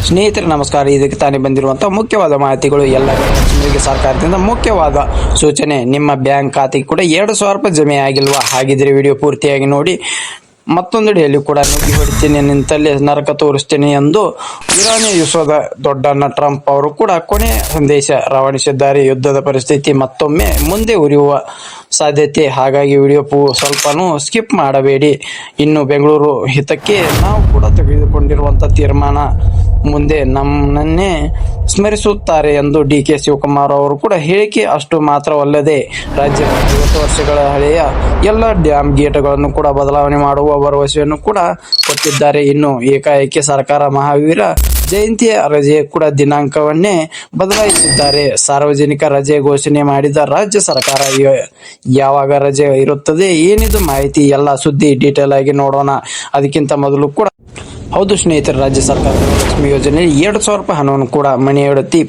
ಸ್ನೇಹಿತರೆ ನಮಸ್ಕಾರ. ಇದಕ್ಕೆ ತಾನೇ ಬಂದಿರುವಂತಹ ಮುಖ್ಯವಾದ ಮಾಹಿತಿಗಳು. ಎಲ್ಲ ಜನರಿಗೆ ಸರ್ಕಾರದಿಂದ ಮುಖ್ಯವಾದ ಸೂಚನೆ. ನಿಮ್ಮ ಬ್ಯಾಂಕ್ ಖಾತೆಗೆ ಕೂಡ 2,000 ರೂಪಾಯಿ ಜಮೆ ಆಗಿಲ್ವಾ? ಹಾಗಿದ್ರೆ ವಿಡಿಯೋ ಪೂರ್ತಿಯಾಗಿ ನೋಡಿ. ಮತ್ತೊಂದೆಡೆಯಲ್ಲಿ ಕೂಡ ನುಗ್ಗಿ ಹೊಡಿತೀನಿ, ನಿಂತಲ್ಲೇ ನರಕ ತೋರಿಸ್ತೀನಿ ಎಂದು ಇರಾನ್ ವಿಶ್ವದ ದೊಡ್ಡಣ್ಣ ಟ್ರಂಪ್ ಅವರು ಕೂಡ ಕೊನೆಯ ಸಂದೇಶ ರವಾನಿಸಿದ್ದಾರೆ. ಯುದ್ಧದ ಪರಿಸ್ಥಿತಿ ಮತ್ತೊಮ್ಮೆ ಮುಂದೆ ಉರಿಯುವ ಸಾಧ್ಯತೆ. ಹಾಗಾಗಿ ವಿಡಿಯೋ ಸ್ವಲ್ಪನೂ ಸ್ಕಿಪ್ ಮಾಡಬೇಡಿ. ಇನ್ನು ಬೆಂಗಳೂರು ಹಿತಕ್ಕೆ ನಾವು ಕೂಡ ತೆಗೆದುಕೊಂಡಿರುವಂತಹ ತೀರ್ಮಾನ ಮುಂದೆ ನಮ್ಮನ್ನೇ ಸ್ಮರಿಸುತ್ತಾರೆ ಎಂದು ಡಿಕೆ ಶಿವಕುಮಾರ್ ಅವರು ಕೂಡ ಹೇಳಿಕೆ. ಅಷ್ಟು ಮಾತ್ರವಲ್ಲದೆ ರಾಜ್ಯದ 50 ವರ್ಷಗಳ ಹಳೆಯ ಎಲ್ಲ ಡ್ಯಾಮ್ ಗೇಟ್ಗಳನ್ನು ಕೂಡ ಬದಲಾವಣೆ ಮಾಡುವ ಭರವಸೆಯನ್ನು ಕೂಡ ಕೊಟ್ಟಿದ್ದಾರೆ. ಇನ್ನು ಏಕಾಏಕಿ ಸರ್ಕಾರ ಮಹಾವೀರ ಜಯಂತಿಯ ರಜೆ ಕೂಡ ದಿನಾಂಕವನ್ನೇ ಬದಲಾಯಿಸಿದ್ದಾರೆ. ಸಾರ್ವಜನಿಕ ರಜೆ ಘೋಷಣೆ ಮಾಡಿದ ರಾಜ್ಯ ಸರ್ಕಾರ ಯಾವಾಗ ರಜೆ ಇರುತ್ತದೆ, ಏನಿದು ಮಾಹಿತಿ, ಎಲ್ಲ ಸುದ್ದಿ ಡೀಟೇಲ್ ಆಗಿ ನೋಡೋಣ. ಅದಕ್ಕಿಂತ ಮೊದಲು ಕೂಡ ಹೌದು ಸ್ನೇಹಿತರೆ, ರಾಜ್ಯ ಸರ್ಕಾರದ ಲಕ್ಷ್ಮಿ ಯೋಜನೆ 2,000 ರೂಪಾಯಿ ಹಣವನ್ನು ಕೂಡ ಮನೆಯೊಡತಿ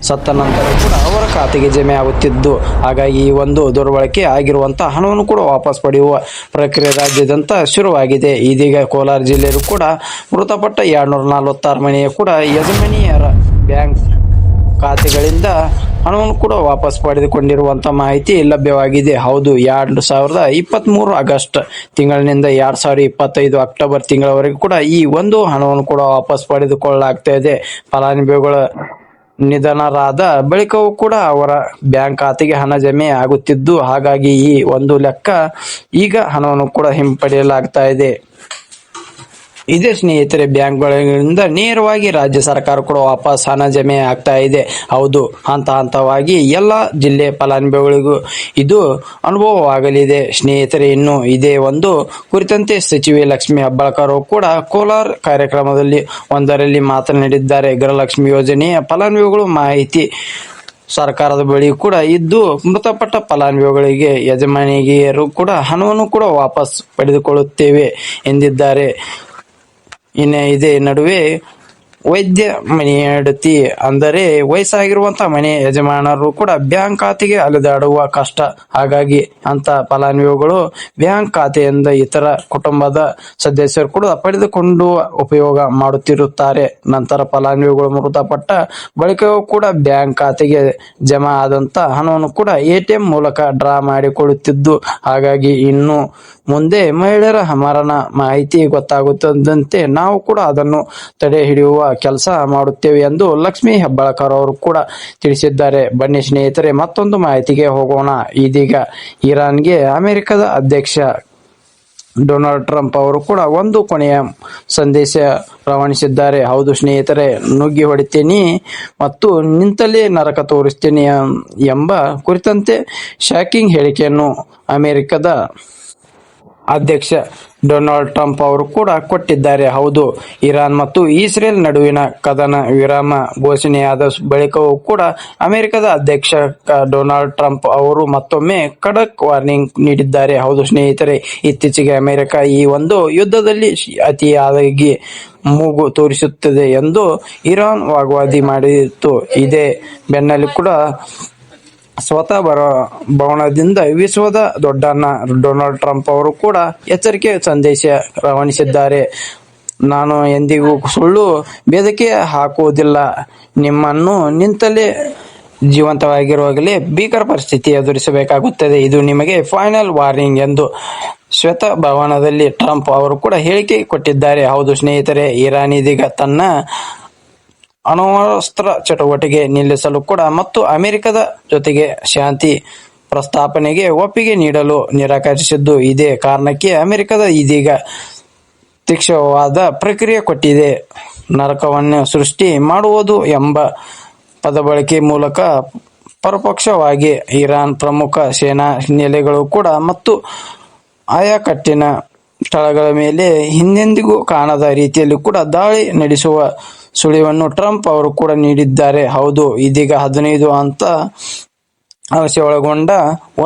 ಸತ್ತ ನಂತರ ಕೂಡ ಅವರ ಖಾತೆಗೆ ಜಮೆ ಆಗುತ್ತಿದ್ದು, ಹಾಗಾಗಿ ಈ ಒಂದು ದುರ್ಬಳಕೆ ಆಗಿರುವಂತಹ ಹಣವನ್ನು ಕೂಡ ವಾಪಸ್ ಪಡೆಯುವ ಪ್ರಕ್ರಿಯೆ ರಾಜ್ಯಾದ್ಯಂತ ಶುರುವಾಗಿದೆ. ಇದೀಗ ಕೋಲಾರ ಜಿಲ್ಲೆಯಲ್ಲೂ ಕೂಡ ಮೃತಪಟ್ಟ 246 ಮನೆಯ ಕೂಡ ಯಜಮಾನಿಯರ ಬ್ಯಾಂಕ್ ಖಾತೆಗಳಿಂದ ಹಣವನ್ನು ಕೂಡ ವಾಪಸ್ ಪಡೆದುಕೊಂಡಿರುವಂತಹ ಮಾಹಿತಿ ಲಭ್ಯವಾಗಿದೆ. ಹೌದು, 2023 ಆಗಸ್ಟ್ ತಿಂಗಳಿನಿಂದ 2025 ಅಕ್ಟೋಬರ್ ತಿಂಗಳವರೆಗೂ ಕೂಡ ಈ ಒಂದು ಹಣವನ್ನು ಕೂಡ ವಾಪಸ್ ಪಡೆದುಕೊಳ್ಳಲಾಗ್ತಾ ಇದೆ. ಫಲಾನುಭವಿಗಳ ನಿಧನರಾದ ಬಳಿಕವೂ ಕೂಡ ಅವರ ಬ್ಯಾಂಕ್ ಖಾತೆಗೆ ಹಣ ಜಮೆ ಆಗುತ್ತಿದ್ದು, ಹಾಗಾಗಿ ಈ ಒಂದು ಲೆಕ್ಕ ಈಗ ಹಣವನ್ನು ಕೂಡ ಹಿಂಪಡೆಯಲಾಗ್ತಾ ಇದೆ. ಇದೇ ಸ್ನೇಹಿತರೆ, ಬ್ಯಾಂಕ್ಗಳಿಂದ ನೇರವಾಗಿ ರಾಜ್ಯ ಸರ್ಕಾರ ಕೂಡ ವಾಪಸ್ ಹಣ ಜಮೆ ಆಗ್ತಾ ಇದೆ. ಹೌದು, ಹಂತವಾಗಿ ಎಲ್ಲ ಜಿಲ್ಲೆ ಫಲಾನುಭವಿಗಳಿಗೂ ಇದು ಅನುಭವವಾಗಲಿದೆ ಸ್ನೇಹಿತರೆ. ಇನ್ನು ಇದೇ ಒಂದು ಕುರಿತಂತೆ ಸಚಿವೆ ಲಕ್ಷ್ಮಿ ಹೆಬ್ಬಾಳ್ಕರ್ ಕೂಡ ಕೋಲಾರ ಕಾರ್ಯಕ್ರಮದಲ್ಲಿ ಒಂದರಲ್ಲಿ ಮಾತನಾಡಿದ್ದಾರೆ. ಗೃಹಲಕ್ಷ್ಮಿ ಯೋಜನೆಯ ಫಲಾನುಭವಿಗಳು ಮಾಹಿತಿ ಸರ್ಕಾರದ ಬಳಿ ಕೂಡ ಇದ್ದು, ಮೃತಪಟ್ಟ ಫಲಾನುಭವಿಗಳಿಗೆ ಯಜಮಾನಿಯರು ಕೂಡ ಹಣವನ್ನು ಕೂಡ ವಾಪಸ್ ಪಡೆದುಕೊಳ್ಳುತ್ತೇವೆ ಎಂದಿದ್ದಾರೆ. ಇನ್ನು ಇದೇ ನಡುವೆ ವೈದ್ಯ ಮನೆಯಡತಿ ಅಂದರೆ ವಯಸ್ಸಾಗಿರುವಂತಹ ಮನೆ ಯಜಮಾನರು ಕೂಡ ಬ್ಯಾಂಕ್ ಖಾತೆಗೆ ಅಲೆದಾಡುವ ಕಷ್ಟ. ಹಾಗಾಗಿ ಅಂತ ಫಲಾನುಭವಿಗಳು ಬ್ಯಾಂಕ್ ಖಾತೆಯಿಂದ ಇತರ ಕುಟುಂಬದ ಸದಸ್ಯರು ಕೂಡ ಪಡೆದುಕೊಂಡು ಉಪಯೋಗ ಮಾಡುತ್ತಿರುತ್ತಾರೆ. ನಂತರ ಫಲಾನುಭವಿಗಳು ಮೃತಪಟ್ಟ ಬಳಿಕವೂ ಕೂಡ ಬ್ಯಾಂಕ್ ಖಾತೆಗೆ ಜಮಾ ಆದಂತ ಹಣವನ್ನು ಕೂಡ ATM ಮೂಲಕ ಡ್ರಾ ಮಾಡಿಕೊಳ್ಳುತ್ತಿದ್ದು, ಹಾಗಾಗಿ ಇನ್ನು ಮುಂದೆ ಮಹಿಳೆಯರ ಮರಣ ಮಾಹಿತಿ ಗೊತ್ತಾಗುತ್ತಿದ್ದಂತೆ ನಾವು ಕೂಡ ಅದನ್ನು ತಡೆ ಹಿಡಿಯುವ ಕೆಲಸ ಮಾಡುತ್ತೇವೆ ಎಂದು ಲಕ್ಷ್ಮಿ ಹೆಬ್ಬಾಳ್ಕರ್ ಅವರು ಕೂಡ ತಿಳಿಸಿದ್ದಾರೆ. ಬನ್ನಿ ಸ್ನೇಹಿತರೆ, ಮತ್ತೊಂದು ಮಾಹಿತಿಗೆ ಹೋಗೋಣ. ಇದೀಗ ಇರಾನ್ಗೆ ಅಮೆರಿಕದ ಅಧ್ಯಕ್ಷ ಡೊನಾಲ್ಡ್ ಟ್ರಂಪ್ ಅವರು ಕೂಡ ಒಂದು ಕೊನೆಯ ಸಂದೇಶ ರವಾನಿಸಿದ್ದಾರೆ. ಹೌದು ಸ್ನೇಹಿತರೆ, ನುಗ್ಗಿ ಹೊಡಿತೀನಿ ಮತ್ತು ನಿಂತಲ್ಲೇ ನರಕ ತೋರಿಸ್ತೀನಿ ಎಂಬ ಕುರಿತಂತೆ ಶಾಕಿಂಗ್ ಹೇಳಿಕೆಯನ್ನು ಅಮೆರಿಕದ ಅಧ್ಯಕ್ಷ ಡೊನಾಲ್ಡ್ ಟ್ರಂಪ್ ಅವರು ಕೂಡ ಕೊಟ್ಟಿದ್ದಾರೆ. ಹೌದು, ಇರಾನ್ ಮತ್ತು ಇಸ್ರೇಲ್ ನಡುವಿನ ಕದನ ವಿರಾಮ ಘೋಷಣೆಯಾದ ಬಳಿಕವೂ ಕೂಡ ಅಮೆರಿಕದ ಅಧ್ಯಕ್ಷ ಡೊನಾಲ್ಡ್ ಟ್ರಂಪ್ ಅವರು ಮತ್ತೊಮ್ಮೆ ಖಡಕ್ ವಾರ್ನಿಂಗ್ ನೀಡಿದ್ದಾರೆ. ಹೌದು ಸ್ನೇಹಿತರೆ, ಇತ್ತೀಚೆಗೆ ಅಮೆರಿಕ ಈ ಒಂದು ಯುದ್ಧದಲ್ಲಿ ಅತಿಯಾಗಿ ಮೂಗು ತೋರಿಸುತ್ತದೆ ಎಂದು ಇರಾನ್ ವಾಗ್ವಾದಿ ಮಾಡಿತ್ತು. ಇದೇ ಬೆನ್ನಲ್ಲೇ ಕೂಡ ಸ್ವತಃ ಭವನದಿಂದ ವಿಶ್ವದ ದೊಡ್ಡಣ್ಣ ಡೊನಾಲ್ಡ್ ಟ್ರಂಪ್ ಅವರು ಕೂಡ ಎಚ್ಚರಿಕೆ ಸಂದೇಶ ರವಾನಿಸಿದ್ದಾರೆ. ನಾನು ಎಂದಿಗೂ ಸುಳ್ಳು ಬೆದರಿಕೆ ಹಾಕುವುದಿಲ್ಲ. ನಿಮ್ಮನ್ನು ನಿಂತಲ್ಲೇ ಜೀವಂತವಾಗಿರುವಾಗಲೇ ಭೀಕರ ಪರಿಸ್ಥಿತಿ ಎದುರಿಸಬೇಕಾಗುತ್ತದೆ. ಇದು ನಿಮಗೆ ಫೈನಲ್ ವಾರ್ನಿಂಗ್ ಎಂದು ಶ್ವೇತ ಭವನದಲ್ಲಿ ಟ್ರಂಪ್ ಅವರು ಕೂಡ ಹೇಳಿಕೆ ಕೊಟ್ಟಿದ್ದಾರೆ. ಹೌದು ಸ್ನೇಹಿತರೆ, ಇರಾನ್ ಇದೀಗ ತನ್ನ ಅಣ್ವಸ್ತ್ರ ಚಟುವಟಿಕೆ ನಿಲ್ಲಿಸಲು ಕೂಡ ಮತ್ತು ಅಮೆರಿಕದ ಜೊತೆಗೆ ಶಾಂತಿ ಪ್ರಸ್ತಾಪನೆಗೆ ಒಪ್ಪಿಗೆ ನೀಡಲು ನಿರಾಕರಿಸಿದ್ದು, ಇದೇ ಕಾರಣಕ್ಕೆ ಅಮೆರಿಕದ ಇದೀಗ ತೀಕ್ಷ್ಣವಾದ ಪ್ರಕ್ರಿಯೆ ಕೊಟ್ಟಿದೆ. ನರಕವನ್ನು ಸೃಷ್ಟಿ ಮಾಡುವುದು ಎಂಬ ಪದಬಳಕೆ ಮೂಲಕ ಪರೋಕ್ಷವಾಗಿ ಇರಾನ್ ಪ್ರಮುಖ ಸೇನಾ ನೆಲೆಗಳು ಕೂಡ ಮತ್ತು ಆಯಾಕಟ್ಟಿನ ಸ್ಥಳಗಳ ಮೇಲೆ ಹಿಂದೆಂದಿಗೂ ಕಾಣದ ರೀತಿಯಲ್ಲಿ ಕೂಡ ದಾಳಿ ನಡೆಸುವ ಸುಳಿವನ್ನು ಟ್ರಂಪ್ ಅವರು ಕೂಡ ನೀಡಿದ್ದಾರೆ. ಹೌದು, ಇದೀಗ 15 ಅಂಶ ಒಳಗೊಂಡ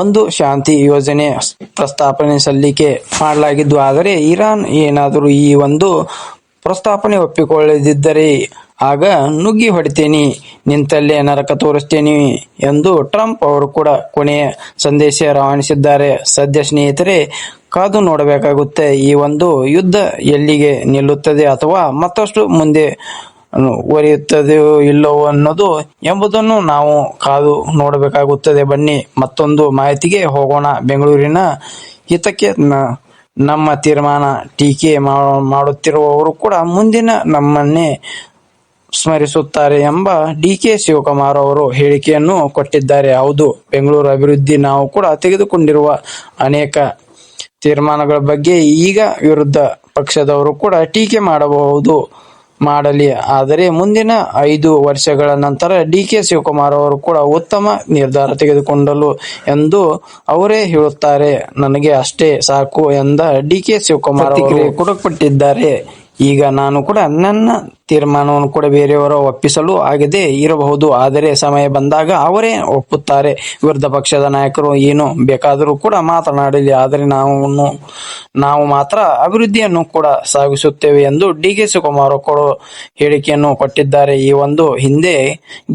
ಒಂದು ಶಾಂತಿ ಯೋಜನೆ ಪ್ರಸ್ತಾಪನೆ ಸಲ್ಲಿಕೆ ಮಾಡಲಾಗಿದ್ದು, ಆದರೆ ಇರಾನ್ ಏನಾದರೂ ಈ ಒಂದು ಪ್ರಸ್ತಾಪನೆ ಒಪ್ಪಿಕೊಳ್ಳದಿದ್ದರೆ ಆಗ ನುಗ್ಗಿ ಹೊಡಿತೀನಿ, ನಿಂತಲ್ಲೇ ನರಕ ತೋರಿಸ್ತೀನಿ ಎಂದು ಟ್ರಂಪ್ ಅವರು ಕೂಡ ಕೊನೆಯ ಸಂದೇಶ ರವಾನಿಸಿದ್ದಾರೆ. ಸದ್ಯ ಸ್ನೇಹಿತರೆ, ಕಾದು ನೋಡಬೇಕಾಗುತ್ತೆ ಈ ಒಂದು ಯುದ್ಧ ಎಲ್ಲಿಗೆ ನಿಲ್ಲುತ್ತದೆ ಅಥವಾ ಮತ್ತಷ್ಟು ಮುಂದೆ ಒರೆಯುತ್ತದೆಯೋ ಇಲ್ಲವೋ ಅನ್ನೋದು ಎಂಬುದನ್ನು ನಾವು ಕಾದು ನೋಡಬೇಕಾಗುತ್ತದೆ. ಬನ್ನಿ ಮತ್ತೊಂದು ಮಾಹಿತಿಗೆ ಹೋಗೋಣ. ಬೆಂಗಳೂರಿನ ಹಿತಕ್ಕೆ ನಮ್ಮ ತೀರ್ಮಾನ ಟೀಕೆ ಮಾಡುತ್ತಿರುವವರು ಕೂಡ ಮುಂದಿನ ನಮ್ಮನ್ನೇ ಸ್ಮರಿಸುತ್ತಾರೆ ಎಂಬ ಡಿಕೆ ಶಿವಕುಮಾರ್ ಅವರು ಹೇಳಿಕೆಯನ್ನು ಕೊಟ್ಟಿದ್ದಾರೆ. ಹೌದು, ಬೆಂಗಳೂರು ಅಭಿವೃದ್ಧಿ ನಾವು ಕೂಡ ತೆಗೆದುಕೊಂಡಿರುವ ಅನೇಕ ತೀರ್ಮಾನಗಳ ಬಗ್ಗೆ ಈಗ ವಿರೋಧ ಪಕ್ಷದವರು ಕೂಡ ಟೀಕೆ ಮಾಡಬಹುದು, ಮಾಡಲಿ. ಆದರೆ ಮುಂದಿನ 5 ವರ್ಷಗಳ ನಂತರ ಡಿಕೆ ಶಿವಕುಮಾರ್ ಅವರು ಕೂಡ ಉತ್ತಮ ನಿರ್ಧಾರ ತೆಗೆದುಕೊಂಡಲು ಎಂದು ಅವರೇ ಹೇಳುತ್ತಾರೆ. ನನಗೆ ಅಷ್ಟೇ ಸಾಕು ಎಂದ ಡಿಕೆ ಶಿವಕುಮಾರ್ ಅವರು ಕೂಡ ಕೊಟ್ಟಿದ್ದಾರೆ. ಈಗ ನಾನು ಕೂಡ ನನ್ನ ತೀರ್ಮಾನವನ್ನು ಕೂಡ ಬೇರೆಯವರು ಒಪ್ಪಿಸಲು ಆಗದೆ ಇರಬಹುದು, ಆದರೆ ಸಮಯ ಬಂದಾಗ ಅವರೇ ಒಪ್ಪುತ್ತಾರೆ. ವಿರೋಧ ಪಕ್ಷದ ನಾಯಕರು ಏನು ಬೇಕಾದರೂ ಕೂಡ ಮಾತನಾಡಲಿ, ಆದರೆ ನಾವು ಮಾತ್ರ ಅಭಿವೃದ್ಧಿಯನ್ನು ಕೂಡ ಸಾಗಿಸುತ್ತೇವೆ ಎಂದು ಡಿಕೆ ಶಿವಕುಮಾರ್ ಅವರು ಹೇಳಿಕೆಯನ್ನು ಕೊಟ್ಟಿದ್ದಾರೆ. ಈ ಒಂದು ಹಿಂದೆ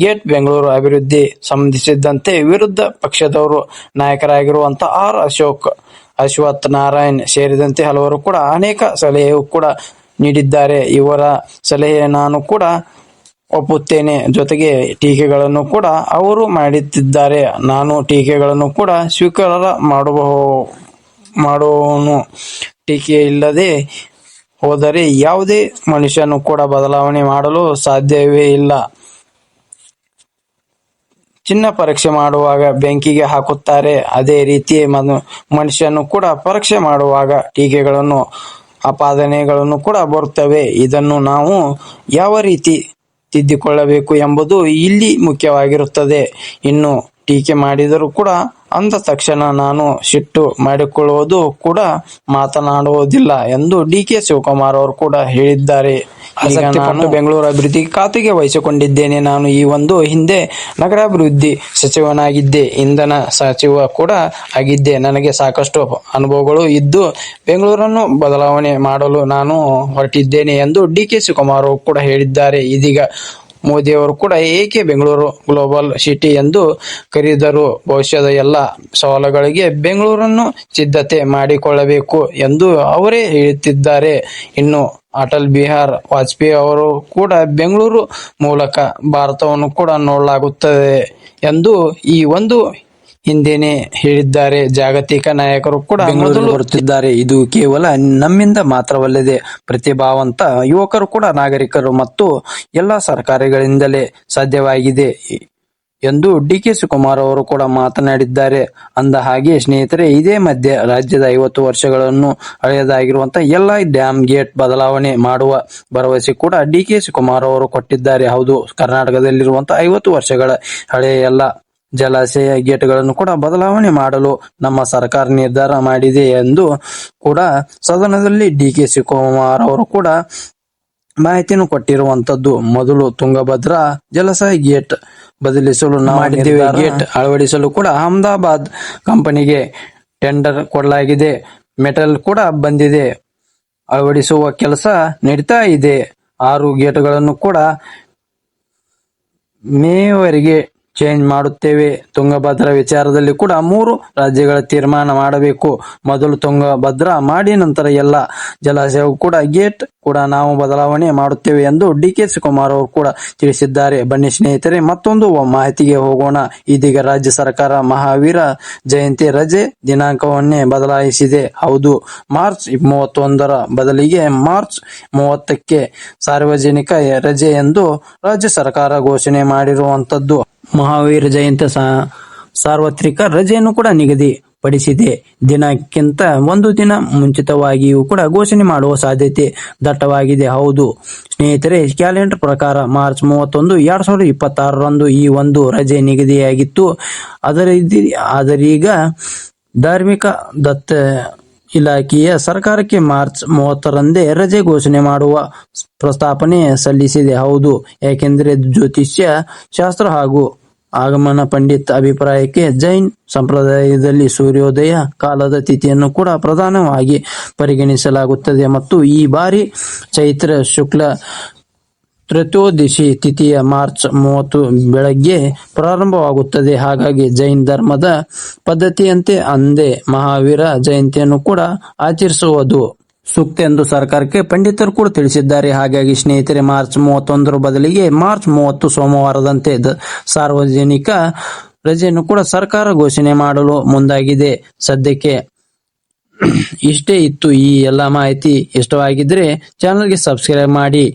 ಗೇಟ್ ಬೆಂಗಳೂರು ಅಭಿವೃದ್ಧಿ ಸಂಬಂಧಿಸಿದಂತೆ ವಿರೋಧ ಪಕ್ಷದವರು ನಾಯಕರಾಗಿರುವಂತಹ ಆರ್ ಅಶೋಕ್, ಅಶ್ವಥ್ ನಾರಾಯಣ್ ಸೇರಿದಂತೆ ಹಲವರು ಕೂಡ ಅನೇಕ ಸಲಹೆ ಕೂಡ ನೀಡಿದ್ದಾರೆ. ಇವರ ಸಲಹೆ ನಾನು ಕೂಡ ಒಪ್ಪುತ್ತೇನೆ. ಜೊತೆಗೆ ಟೀಕೆಗಳನ್ನು ಕೂಡ ಅವರು ಮಾಡುತ್ತಿದ್ದಾರೆ. ನಾನು ಟೀಕೆಗಳನ್ನು ಕೂಡ ಸ್ವೀಕಾರ ಮಾಡೋನು. ಟೀಕೆ ಇಲ್ಲದೆ ಹೋದರೆ ಯಾವುದೇ ಮನುಷ್ಯನು ಕೂಡ ಬದಲಾವಣೆ ಮಾಡಲು ಸಾಧ್ಯವೇ ಇಲ್ಲ. ಚಿನ್ನ ಪರೀಕ್ಷೆ ಮಾಡುವಾಗ ಬೆಂಕಿಗೆ ಹಾಕುತ್ತಾರೆ, ಅದೇ ರೀತಿ ಮನುಷ್ಯನು ಕೂಡ ಪರೀಕ್ಷೆ ಮಾಡುವಾಗ ಟೀಕೆಗಳನ್ನು ಆಪಾದನೆಗಳನ್ನು ಕೂಡ ಬರುತ್ತವೆ. ಇದನ್ನು ನಾವು ಯಾವ ರೀತಿ ತಿದ್ದಿಕೊಳ್ಳಬೇಕು ಎಂಬುದು ಇಲ್ಲಿ ಮುಖ್ಯವಾಗಿರುತ್ತದೆ. ಇನ್ನು ಟೀಕೆ ಮಾಡಿದರೂ ಕೂಡ ಅಂದ ತಕ್ಷಣ ನಾನು ಸಿಟ್ಟು ಮಾಡಿಕೊಳ್ಳುವುದು ಕೂಡ ಮಾತನಾಡುವುದಿಲ್ಲ ಎಂದು ಡಿಕೆ ಶಿವಕುಮಾರ್ ಅವರು ಕೂಡ ಹೇಳಿದ್ದಾರೆ. ಈಗ ನಾನು ಬೆಂಗಳೂರು ಅಭಿವೃದ್ಧಿ ಖಾತೆಗೆ ವಹಿಸಿಕೊಂಡಿದ್ದೇನೆ. ನಾನು ಈ ಒಂದು ಹಿಂದೆ ನಗರಾಭಿವೃದ್ಧಿ ಸಚಿವನಾಗಿದ್ದೆ, ಇಂಧನ ಸಚಿವ ಕೂಡ ಆಗಿದ್ದೆ. ನನಗೆ ಸಾಕಷ್ಟು ಅನುಭವಗಳು ಇದ್ದು ಬೆಂಗಳೂರನ್ನು ಬದಲಾವಣೆ ಮಾಡಲು ನಾನು ಹೊರಟಿದ್ದೇನೆ ಎಂದು ಡಿಕೆ ಶಿವಕುಮಾರ್ ಅವರು ಕೂಡ ಹೇಳಿದ್ದಾರೆ. ಇದೀಗ ಮೋದಿಯವರು ಕೂಡ ಏಕೆ ಬೆಂಗಳೂರು ಗ್ಲೋಬಲ್ ಸಿಟಿ ಎಂದು ಕರೆದರು? ಭವಿಷ್ಯದ ಎಲ್ಲ ಸವಾಲುಗಳಿಗೆ ಬೆಂಗಳೂರನ್ನು ಸಿದ್ಧತೆ ಮಾಡಿಕೊಳ್ಳಬೇಕು ಎಂದು ಅವರೇ ಹೇಳುತ್ತಿದ್ದಾರೆ. ಇನ್ನು ಅಟಲ್ ಬಿಹಾರಿ ವಾಜಪೇಯಿ ಅವರು ಕೂಡ ಬೆಂಗಳೂರು ಮೂಲಕ ಭಾರತವನ್ನು ಕೂಡ ನೋಡಲಾಗುತ್ತದೆ ಎಂದು ಈ ಒಂದು ಹಿಂದೆನೆ ಹೇಳಿದ್ದಾರೆ. ಜಾಗತಿಕ ನಾಯಕರು ಕೂಡ ಬೆಂಗಳೂರು ಬರುತ್ತಿದ್ದಾರೆ. ಇದು ಕೇವಲ ನಮ್ಮಿಂದ ಮಾತ್ರವಲ್ಲದೆ ಪ್ರತಿಭಾವಂತ ಯುವಕರು ಕೂಡ ನಾಗರಿಕರು ಮತ್ತು ಎಲ್ಲ ಸರ್ಕಾರಗಳಿಂದಲೇ ಸಾಧ್ಯವಾಗಿದೆ ಎಂದು ಡಿಕೆ ಶಿವಕುಮಾರ್ ಅವರು ಕೂಡ ಮಾತನಾಡಿದ್ದಾರೆ. ಅಂದ ಹಾಗೆ ಸ್ನೇಹಿತರೆ, ಇದೇ ಮಧ್ಯೆ ರಾಜ್ಯದ 50 ವರ್ಷಗಳನ್ನು ಹಳೆಯದಾಗಿರುವಂತಹ ಎಲ್ಲ ಡ್ಯಾಮ್ ಗೇಟ್ ಬದಲಾವಣೆ ಮಾಡುವ ಭರವಸೆ ಕೂಡ ಡಿಕೆ ಶಿವಕುಮಾರ್ ಅವರು ಕೊಟ್ಟಿದ್ದಾರೆ. ಹೌದು, ಕರ್ನಾಟಕದಲ್ಲಿರುವಂತಹ 50 ವರ್ಷಗಳ ಹಳೆಯ ಎಲ್ಲ ಜಲಾಶಯ ಗೇಟ್ಗಳನ್ನು ಕೂಡ ಬದಲಾವಣೆ ಮಾಡಲು ನಮ್ಮ ಸರ್ಕಾರ ನಿರ್ಧಾರ ಮಾಡಿದೆ ಎಂದು ಕೂಡ ಸದನದಲ್ಲಿ ಡಿಕೆ ಶಿವಕುಮಾರ್ ಅವರು ಕೂಡ ಮಾಹಿತಿಯನ್ನು ಕೊಟ್ಟಿರುವಂತದ್ದು. ಮೊದಲು ತುಂಗಭದ್ರಾ ಜಲಾಶಯ ಗೇಟ್ ಬದಲಿಸಲು ನಾವು ಮಾಡಿದ್ದೇವೆ. ಗೇಟ್ ಅಳವಡಿಸಲು ಕೂಡ ಅಹಮದಾಬಾದ್ ಕಂಪನಿಗೆ ಟೆಂಡರ್ ಕೊಡಲಾಗಿದೆ. ಮೆಟಲ್ ಕೂಡ ಬಂದಿದೆ. ಅಳವಡಿಸುವ ಕೆಲಸ ನಡೀತಾ ಇದೆ. 6 ಗೇಟ್ಗಳನ್ನು ಕೂಡ ಮೇವರೆಗೆ ಚೇಂಜ್ ಮಾಡುತ್ತೇವೆ. ತುಂಗಭದ್ರಾ ವಿಚಾರದಲ್ಲಿ ಕೂಡ 3 ರಾಜ್ಯಗಳ ತೀರ್ಮಾನ ಮಾಡಬೇಕು. ಮೊದಲು ತುಂಗಭದ್ರಾ ಮಾಡಿ ನಂತರ ಎಲ್ಲ ಜಲಾಶಯವು ಕೂಡ ಗೇಟ್ ಕೂಡ ನಾವು ಬದಲಾವಣೆ ಮಾಡುತ್ತೇವೆ ಎಂದು ಡಿಕೆ ಶಿವಕುಮಾರ್ ಅವರು ಕೂಡ ತಿಳಿಸಿದ್ದಾರೆ. ಬನ್ನಿ ಸ್ನೇಹಿತರೆ, ಮತ್ತೊಂದು ಮಾಹಿತಿಗೆ ಹೋಗೋಣ. ಇದೀಗ ರಾಜ್ಯ ಸರ್ಕಾರ ಮಹಾವೀರ ಜಯಂತಿ ರಜೆ ದಿನಾಂಕವನ್ನೇ ಬದಲಾಯಿಸಿದೆ. ಹೌದು, ಮಾರ್ಚ್ 31ರ ಬದಲಿಗೆ ಮಾರ್ಚ್ 30ಕ್ಕೆ ಸಾರ್ವಜನಿಕ ರಜೆ ಎಂದು ರಾಜ್ಯ ಸರ್ಕಾರ ಘೋಷಣೆ ಮಾಡಿರುವಂತದ್ದು. ಮಹಾವೀರ ಜಯಂತಿ ಸಾರ್ವತ್ರಿಕ ರಜೆಯನ್ನು ಕೂಡ ನಿಗದಿಪಡಿಸಿದೆ. ದಿನಕ್ಕಿಂತ 1 ದಿನ ಮುಂಚಿತವಾಗಿಯೂ ಕೂಡ ಘೋಷಣೆ ಮಾಡುವ ಸಾಧ್ಯತೆ ದಟ್ಟವಾಗಿದೆ. ಹೌದು ಸ್ನೇಹಿತರೆ, ಕ್ಯಾಲೆಂಡರ್ ಪ್ರಕಾರ ಮಾರ್ಚ್ 31, 2026ರಂದು ಈ ಒಂದು ರಜೆ ನಿಗದಿಯಾಗಿತ್ತು. ಆದರೀಗ ಧಾರ್ಮಿಕ ದತ್ತ ಇಲಾಖೆಯ ಸರ್ಕಾರಕ್ಕೆ ಮಾರ್ಚ್ 30ರಂದೇ ರಜೆ ಘೋಷಣೆ ಮಾಡುವ ಪ್ರಸ್ತಾಪನೆ ಸಲ್ಲಿಸಿದೆ. ಹೌದು, ಯಾಕೆಂದರೆ ಜ್ಯೋತಿಷ್ಯ ಶಾಸ್ತ್ರ ಹಾಗೂ ಆಗಮನ ಪಂಡಿತ್ ಅಭಿಪ್ರಾಯಕ್ಕೆ ಜೈನ್ ಸಂಪ್ರದಾಯದಲ್ಲಿ ಸೂರ್ಯೋದಯ ಕಾಲದ ತಿಥಿಯನ್ನು ಕೂಡ ಪ್ರಧಾನವಾಗಿ ಪರಿಗಣಿಸಲಾಗುತ್ತದೆ ಮತ್ತು ಈ ಬಾರಿ ಚೈತ್ರ ಶುಕ್ಲ ತ್ರಯೋದಶಿ ತಿಥಿಯ ಮಾರ್ಚ್ 30 ಬೆಳಗ್ಗೆ ಪ್ರಾರಂಭವಾಗುತ್ತದೆ. ಹಾಗಾಗಿ ಜೈನ್ ಧರ್ಮದ ಪದ್ಧತಿಯಂತೆ ಅಂದೇ ಮಹಾವೀರ ಜಯಂತಿಯನ್ನು ಕೂಡ ಆಚರಿಸುವುದು ಸೂಕ್ತ ಎಂದು ಸರ್ಕಾರಕ್ಕೆ ಪಂಡಿತರು ಕೂಡ ತಿಳಿಸಿದ್ದಾರೆ. ಹಾಗಾಗಿ ಸ್ನೇಹಿತರೆ, ಮಾರ್ಚ್ 31 ಬದಲಿಗೆ ಮಾರ್ಚ್ 30 ಸೋಮವಾರದಂತೆ ಸಾರ್ವಜನಿಕ ರಜೆಯನ್ನು ಕೂಡ ಸರ್ಕಾರ ಘೋಷಣೆ ಮಾಡಲು ಮುಂದಾಗಿದೆ. ಸದ್ಯಕ್ಕೆ ಇಷ್ಟೇ ಇತ್ತು ಈ ಎಲ್ಲ ಮಾಹಿತಿ. ಇಷ್ಟವಾಗಿದ್ರೆ ಚಾನಲ್ಗೆ ಸಬ್ಸ್ಕ್ರೈಬ್ ಮಾಡಿ.